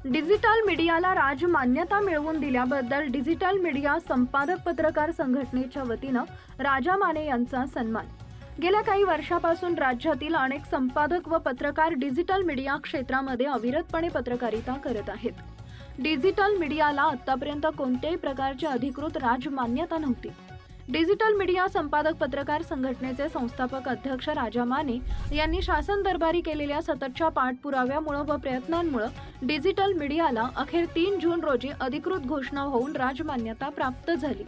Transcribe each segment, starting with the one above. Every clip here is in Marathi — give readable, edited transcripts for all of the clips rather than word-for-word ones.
डिजिटल मीडियाला राजमान्यता मिळवून दिल्याबद्दल डिजिटल मीडिया संपादक पत्रकार संघटनेच्या वतीनं राजा माने यांचा सन्मान। गेल्या काही वर्षापासून राज्यातील अनेक संपादक व पत्रकार डिजिटल मीडिया क्षेत्रामध्ये अविरतपणे पत्रकारिता करत आहेत। डिजिटल मीडियाला आतापर्यंत कोणत्याही प्रकारची अधिकृत राजमान्यता नव्हती। डिजिटल मीडिया संपादक पत्रकार संघटनेचे संस्थापक अध्यक्ष राजा माने यांनी शासन दरबारी केलेल्या सततच्या पाठपुराव्यामुळे व प्रयत्नांमुळे डिजिटल मीडियाला अखेर 3 जून रोजी अधिकृत घोषणा होऊन राजमान्यता प्राप्त झाली।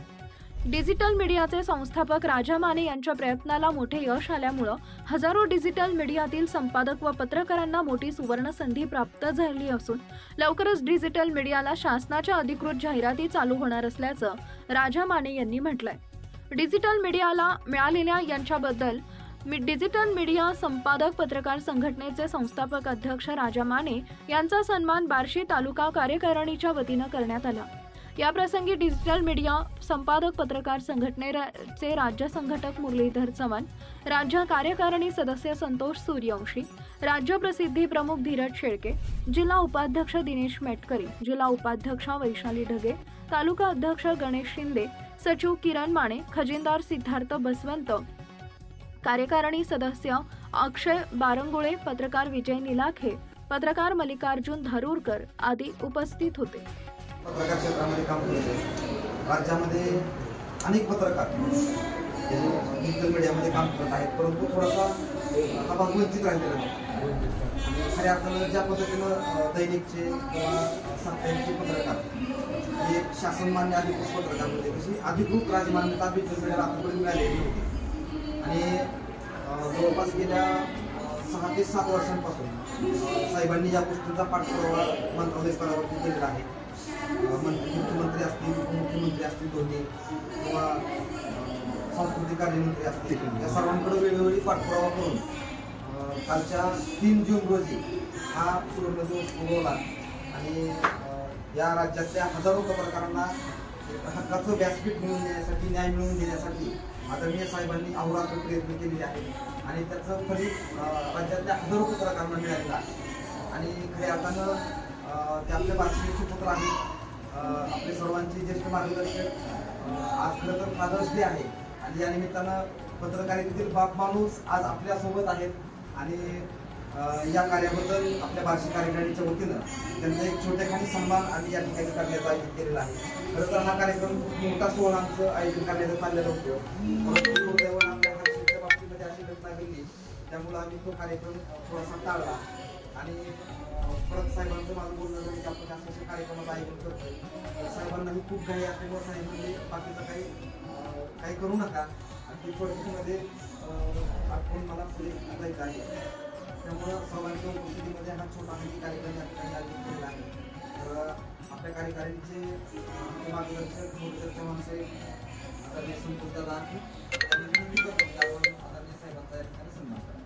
डिजिटल मीडियाचे संस्थापक राजा माने यांच्या प्रयत्नाला मोठे यश आल्यामुळे हजारो डिजिटल मीडियातील संपादक व पत्रकारांना मोठी सुवर्ण संधी प्राप्त झाली असून लवकरच डिजिटल मीडियाला शासनाच्या अधिकृत जाहिराती चालू होणार असल्याचं राजा माने यांनी म्हटलंय। डिजिटल मीडियाला मिळालेल्या यांच्याबद्दल डिजिटल मीडिया संपादक पत्रकार संघटनेचे संस्थापक अध्यक्ष राजा माने यांचा सन्मान बार्शी तालुका कार्यकारिणीच्या वतीनं करण्यात आला। या प्रसंगी डिजिटल मीडिया संपादक पत्रकार संघटनेचे राज्य संघटक मुरलीधर चव्हाण, राज्य कार्यकारिणी सदस्य संतोष सूर्यवंशी, राज्य प्रसिद्धी प्रमुख धीरज शेळके, जिल्हा उपाध्यक्ष दिनेश मेटकरी, जिल्हा उपाध्यक्षा वैशाली ढगे, तालुका अध्यक्ष गणेश शिंदे, सचिव किरण माने, खजिनदार सिद्धार्थ बसवंत, कार्यकारिणी सदस्य अक्षय बारंगुळे, पत्रकार विजय निलाखे, पत्रकार मल्लिकार्जुन धारूरकर आदी उपस्थित होते। पत्रकार क्षेत्रामध्ये काम करते। राज्यामध्ये अनेक पत्रकार डिजिटल मीडियामध्ये काम करत आहेत, परंतु थोडासा हा भाग वंचित राहिलेला आहे। खऱ्या अर्थानं ज्या पद्धतीनं दैनिकचे किंवा साप्ताहिकचे पत्रकार हे शासनमान्य अधिकृत पत्रकार होते, तशी अधिकृत राजमान्यता डिजिटल मीडियाला आतापर्यंत मिळालेली होती। आणि जवळपास गेल्या 6 ते 7 वर्षांपासून साहेबांनी या गोष्टींचा पाठपुरावा मंत्रालय स्तरावरती केलेला आहे। मुख्यमंत्री असतील, उपमुख्यमंत्री असतील दोन्ही, किंवा सांस्कृतिक कार्यमंत्री असतील, या सर्वांकडे वेळोवेळी पाठपुरावा करून कालच्या 3 जून रोजी हा सुवर्ण दिवस उगवला आणि या राज्यातल्या हजारो पत्रकारांना हक्काचं व्यासपीठ मिळवून देण्यासाठी, न्याय मिळवून देण्यासाठी आदरणीय साहेबांनी अहोरात्र प्रयत्न केलेले आहेत आणि त्याचं फलित राज्यातल्या हजारो पत्रकारांना मिळालेलं आहे। आणि खऱ्या अर्थानं ते आपल्या बार्शीचे सुपुत्र आहेत, आपले सर्वांचे ज्येष्ठ मार्गदर्शक। आज खरं तर फादर्स डे आहे आणि या निमित्तानं पत्रकारितेतील बाप माणूस आज आपल्यासोबत आहेत आणि या कार्याबद्दल आपल्या बार्शी कार्यकारिणीच्या वतीनं त्यांचा एक छोटेखानी सन्मान आणि या ठिकाणी करण्याचं आयोजन केलेलं आहे। खरं तर हा कार्यक्रम खूप मोठा सोहळ्याचं आयोजन करण्याचं चाललेलं होतं, परंतु दुर्दैवानं आपल्या हर्षीच्या बाबतीमध्ये अशी घटना घडली, त्यामुळे आम्ही तो कार्यक्रम थोडासा टाळला। आणि परत साहेबांचं माझं बोलणं झालं की आपण अशा कार्यक्रमाचं आयोजन करतोय। साहेबांनाही खूप घाई असल्यामुळे साहेबांनी बाकीचं काही करू नका आणि ती परिस्थितीमध्ये आठवून मला पुढे जायचं आहे, त्यामुळं सर्वांच्या उपस्थितीमध्ये हा छोटा कार्यक्रम या ठिकाणी आयोजित केलेला आहे। तर आपल्या कार्यकारिणीचे मार्गदर्शक मुरलीधर चव्हाण साहेब, आदरणीय संतोष दादा आदरणीय साहेबांचा या ठिकाणी सन्मान करा।